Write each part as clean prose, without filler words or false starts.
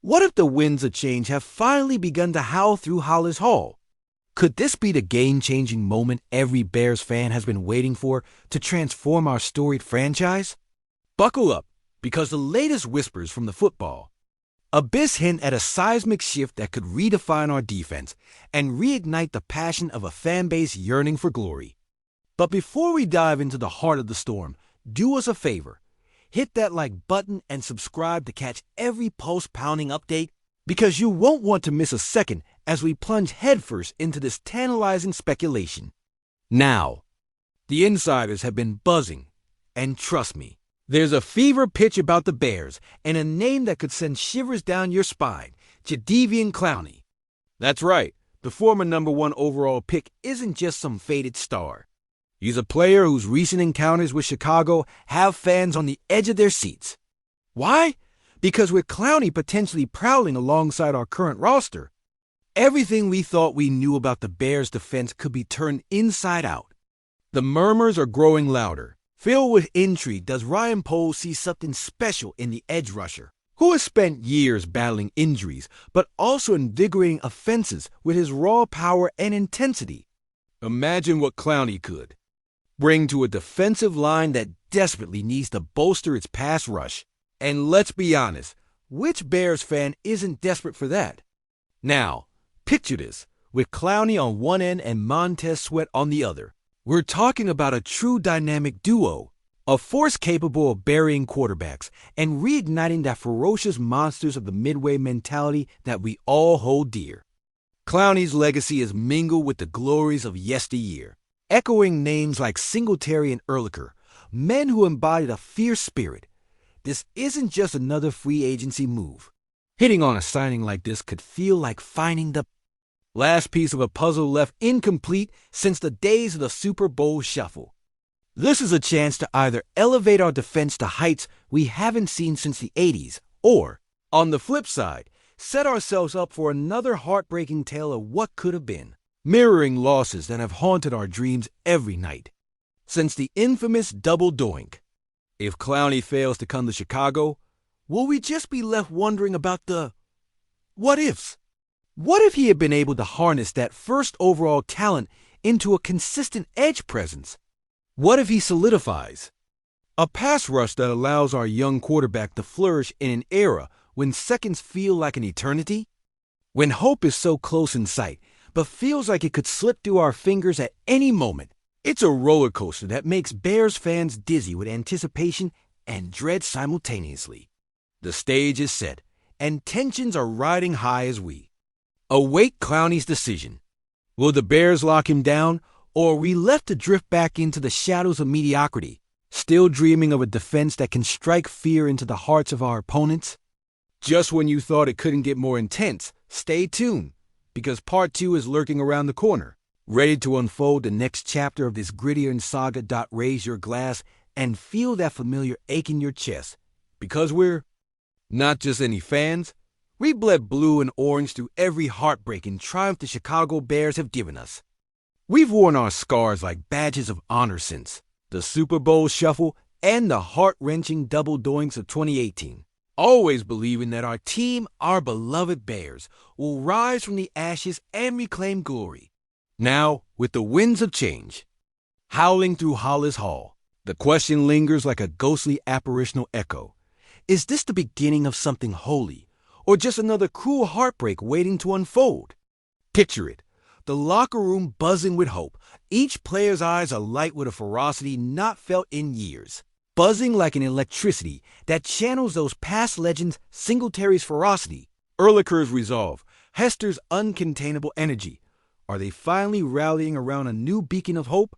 What if the winds of change have finally begun to howl through Hollis Hall? Could this be the game-changing moment every Bears fan has been waiting for to transform our storied franchise? Buckle up, because the latest whispers from the football abyss hint at a seismic shift that could redefine our defense and reignite the passion of a fan base yearning for glory. But before we dive into the heart of the storm, do us a favor. Hit that like button and subscribe to catch every post-pounding update, because you won't want to miss a second as we plunge headfirst into this tantalizing speculation. Now, the insiders have been buzzing, and trust me, there's a fever pitch about the Bears and a name that could send shivers down your spine: Jadeveon Clowney. That's right, the former #1 overall pick isn't just some faded star. He's a player whose recent encounters with Chicago have fans on the edge of their seats. Why? Because with Clowney potentially prowling alongside our current roster, everything we thought we knew about the Bears' defense could be turned inside out. The murmurs are growing louder. Filled with intrigue, does Ryan Poles see something special in the edge rusher, who has spent years battling injuries, but also invigorating offenses with his raw power and intensity? Imagine what Clowney could bring to a defensive line that desperately needs to bolster its pass rush. And let's be honest, which Bears fan isn't desperate for that? Now, picture this, with Clowney on one end and Montez Sweat on the other. We're talking about a true dynamic duo, a force capable of burying quarterbacks and reigniting that ferocious monsters of the midway mentality that we all hold dear. Clowney's legacy is mingled with the glories of yesteryear, echoing names like Singletary and Urlacher, men who embodied a fierce spirit. This isn't just another free agency move. Hitting on a signing like this could feel like finding the last piece of a puzzle left incomplete since the days of the Super Bowl shuffle. This is a chance to either elevate our defense to heights we haven't seen since the 80s, or, on the flip side, set ourselves up for another heartbreaking tale of what could have been, mirroring losses that have haunted our dreams every night since the infamous double doink. If Clowney fails to come to Chicago, will we just be left wondering about the what ifs? What if he had been able to harness that first overall talent into a consistent edge presence? What if he solidifies a pass rush that allows our young quarterback to flourish in an era when seconds feel like an eternity? When hope is so close in sight, but feels like it could slip through our fingers at any moment. It's a roller coaster that makes Bears fans dizzy with anticipation and dread simultaneously. The stage is set, and tensions are riding high as we await Clowney's decision. Will the Bears lock him down, or are we left to drift back into the shadows of mediocrity, still dreaming of a defense that can strike fear into the hearts of our opponents? Just when you thought it couldn't get more intense, stay tuned, because Part 2 is lurking around the corner, ready to unfold the next chapter of this Gridiron Saga. Raise your glass and feel that familiar ache in your chest, because we're not just any fans. We bled blue and orange through every heartbreak and triumph the Chicago Bears have given us. We've worn our scars like badges of honor since the Super Bowl shuffle and the heart-wrenching double doinks of 2018, always believing that our team, our beloved Bears, will rise from the ashes and reclaim glory. Now, with the winds of change howling through Hollis Hall, the question lingers like a ghostly apparitional echo. Is this the beginning of something holy, or just another cruel heartbreak waiting to unfold? Picture it, the locker room buzzing with hope, each player's eyes alight with a ferocity not felt in years, buzzing like an electricity that channels those past legends: Singletary's ferocity, Urlacher's resolve, Hester's uncontainable energy. Are they finally rallying around a new beacon of hope?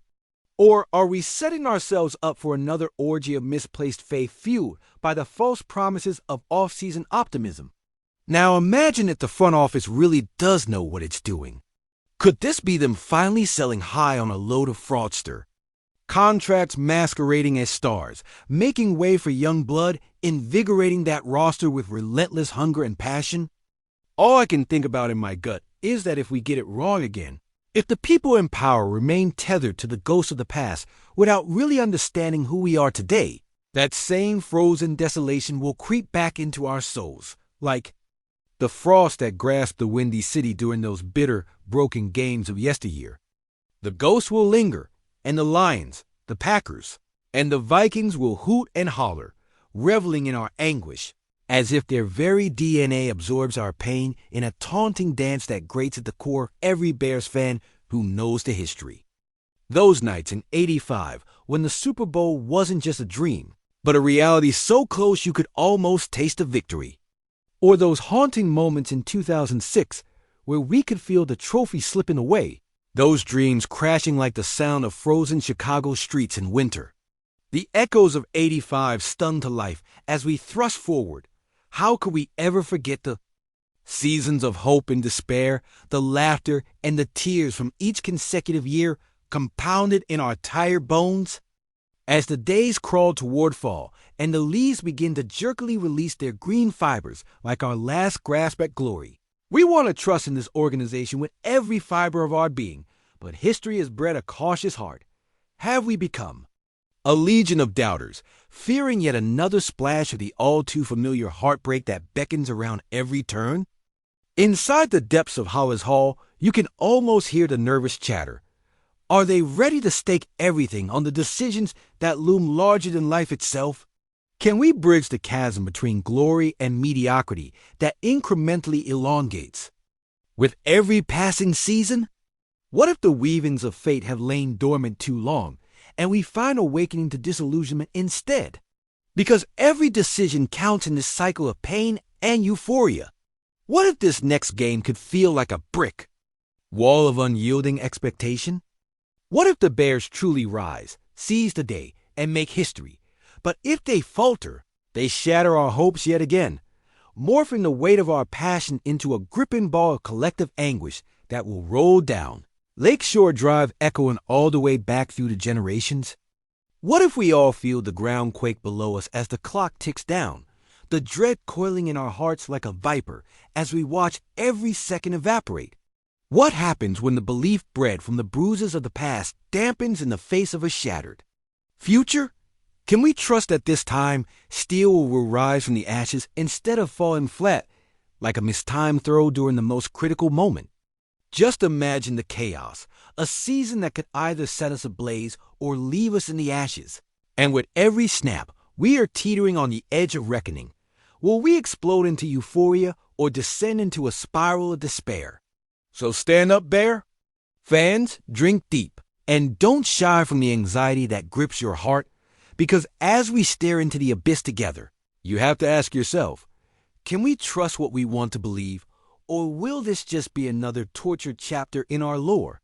Or are we setting ourselves up for another orgy of misplaced faith fueled by the false promises of off-season optimism? Now imagine if the front office really does know what it's doing. Could this be them finally selling high on a load of fraudster? Contracts masquerading as stars, making way for young blood, invigorating that roster with relentless hunger and passion? All I can think about in my gut is that if we get it wrong again, if the people in power remain tethered to the ghosts of the past without really understanding who we are today, that same frozen desolation will creep back into our souls, like The frost that grasped the windy city during those bitter, broken games of yesteryear. The ghosts will linger, and the Lions, the Packers, and the Vikings will hoot and holler, reveling in our anguish, as if their very DNA absorbs our pain in a taunting dance that grates at the core of every Bears fan who knows the history. Those nights in '85, when the Super Bowl wasn't just a dream, but a reality so close you could almost taste the victory. Or those haunting moments in 2006, where we could feel the trophy slipping away, those dreams crashing like the sound of frozen Chicago streets in winter. The echoes of '85 stung to life as we thrust forward. How could we ever forget the seasons of hope and despair, the laughter and the tears from each consecutive year compounded in our tired bones? As the days crawled toward fall and the leaves begin to jerkily release their green fibers like our last grasp at glory, we want to trust in this organization with every fiber of our being, but history has bred a cautious heart. Have we become a legion of doubters, fearing yet another splash of the all-too-familiar heartbreak that beckons around every turn? Inside the depths of Hollis Hall, you can almost hear the nervous chatter. Are they ready to stake everything on the decisions that loom larger than life itself? Can we bridge the chasm between glory and mediocrity that incrementally elongates with every passing season? What if the weavings of fate have lain dormant too long, and we find awakening to disillusionment instead? Because every decision counts in this cycle of pain and euphoria. What if this next game could feel like a brick wall of unyielding expectation? What if the Bears truly rise, seize the day, and make history? But if they falter, they shatter our hopes yet again, morphing the weight of our passion into a gripping ball of collective anguish that will roll down Lakeshore Drive, echoing all the way back through the generations. What if we all feel the ground quake below us as the clock ticks down, the dread coiling in our hearts like a viper as we watch every second evaporate? What happens when the belief bred from the bruises of the past dampens in the face of a shattered future? Can we trust that this time steel will rise from the ashes instead of falling flat like a mistimed throw during the most critical moment? Just imagine the chaos, a season that could either set us ablaze or leave us in the ashes. And with every snap, we are teetering on the edge of reckoning. Will we explode into euphoria or descend into a spiral of despair? So stand up, Bear. Fans, drink deep, and don't shy from the anxiety that grips your heart, because as we stare into the abyss together, you have to ask yourself, can we trust what we want to believe, or will this just be another tortured chapter in our lore?